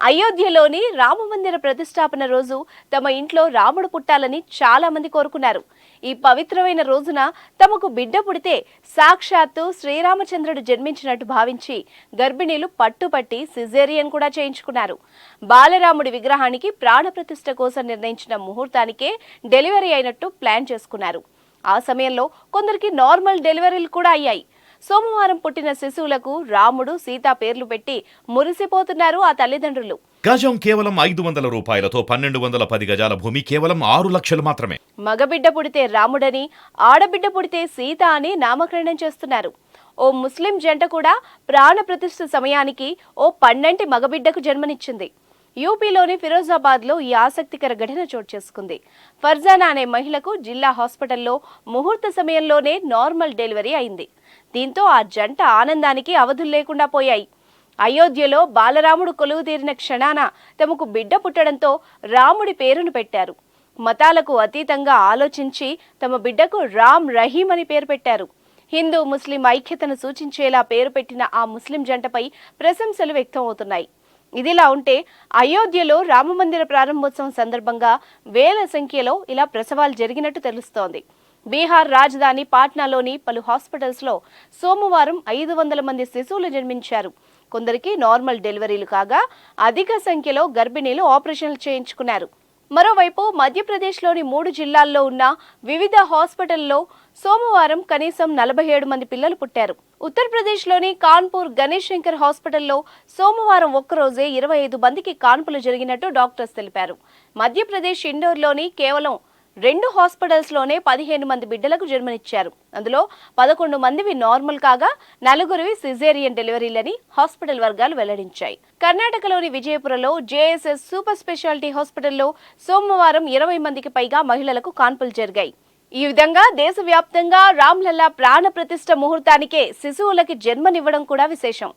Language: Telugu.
అయోధ్యలోని రామమందిర ప్రతిష్టాపన రోజు తమ ఇంట్లో రాముడు పుట్టాలని చాలా మంది కోరుకున్నారు. ఈ పవిత్రమైన రోజున తమకు బిడ్డ పుడితే సాక్షాత్తు శ్రీరామచంద్రుడు జన్మించినట్టు భావించి గర్భిణీలు పట్టుపట్టి సిజేరియన్ కూడా చేయించుకున్నారు. బాలరాముడి విగ్రహానికి ప్రాణప్రతిష్ఠ కోసం నిర్ణయించిన ముహూర్తానికే డెలివరీ అయినట్టు ప్లాన్ చేసుకున్నారు. ఆ సమయంలో కొందరికి నార్మల్ డెలివరీలు కూడా అయ్యాయి. సోమవారం పుట్టిన శిశువులకు రాముడు సీత పేర్లు పెట్టి మురిసిపోతున్నారు ఆ తల్లిదండ్రులు. గజం కేవలం 500 రూపాయలతో 1210 గజాల భూమి కేవలం 6 లక్షలు మాత్రమే. మగబిడ్డ పుడితే రాముడని, ఆడబిడ్డ పుడితే సీత అని నామకరణం చేస్తున్నారు. ఓ ముస్లిం జంట కూడా ప్రాణ ప్రతిష్ఠ సమయానికి ఓ పండంటి మగబిడ్డకు జన్మనిచ్చింది. యూపీలోని ఫిరోజాబాద్ లో ఈ ఆసక్తికర ఘటన చోటు చేసుకుంది. ఫర్జానా అనే మహిళకు జిల్లా హాస్పిటల్లో ముహూర్త సమయంలోనే నార్మల్ డెలివరీ అయింది. దీంతో ఆ జంట ఆనందానికి అవధులు లేకుండా పోయాయి. అయోధ్యలో బాలరాముడు కొలువు తీరిన క్షణాన తమకు బిడ్డ పుట్టడంతో రాముడి పేరును పెట్టారు. మతాలకు అతీతంగా ఆలోచించి తమ బిడ్డకు రామ్ రహీం అని పేరు పెట్టారు. హిందూ ముస్లిం ఐక్యతను సూచించేలా పేరు పెట్టిన ఆ ముస్లిం జంటపై ప్రశంసలు వ్యక్తం అవుతున్నాయి. ఇదిలా ఉంటే అయోధ్యలో రామమందిర ప్రారంభోత్సవం సందర్భంగా వేల సంఖ్యలో ఇలా ప్రసవాలు జరిగినట్టు తెలుస్తోంది. బీహార్ రాజధాని పాట్నాలోని పలు హాస్పిటల్స్ లో సోమవారం 500 మంది శిశువులు జన్మించారు. కొందరికి నార్మల్ డెలివరీలు కాగా అధిక సంఖ్యలో గర్భిణీలు ఆపరేషన్లు చేయించుకున్నారు. మరోవైపు మధ్యప్రదేశ్లోని 3 జిల్లాల్లో ఉన్న వివిధ హాస్పిటల్లో సోమవారం కనీసం 47 మంది పిల్లలు పుట్టారు. ఉత్తరప్రదేశ్లోని కాన్పూర్ గణేష్ శంకర్ హాస్పిటల్లో సోమవారం ఒక్కరోజే 25 మందికి కాన్పులు జరిగినట్టు డాక్టర్స్ తెలిపారు. మధ్యప్రదేశ్ ఇండోర్లోని కేవలం 2 హాస్పిటల్స్ లోనే 15 మంది బిడ్డలకు జన్మనిచ్చారు. అందులో 11 మందివి నార్మల్ కాగా 4 సిజేరియన్ డెలివరీలని హాస్పిటల్ వర్గాలు వెల్లడించాయి. కర్ణాటకలోని విజయపురలో జేఎస్ఎస్ సూపర్ స్పెషాలిటీ హాస్పిటల్లో సోమవారం 20 మందికి పైగా మహిళలకు కాన్పులు జరిగాయి. ఈ విధంగా దేశవ్యాప్తంగా రామ్లల్లా ప్రాణ ప్రతిష్ఠ ముహూర్తానికే శిశువులకి జన్మనివ్వడం కూడా విశేషం.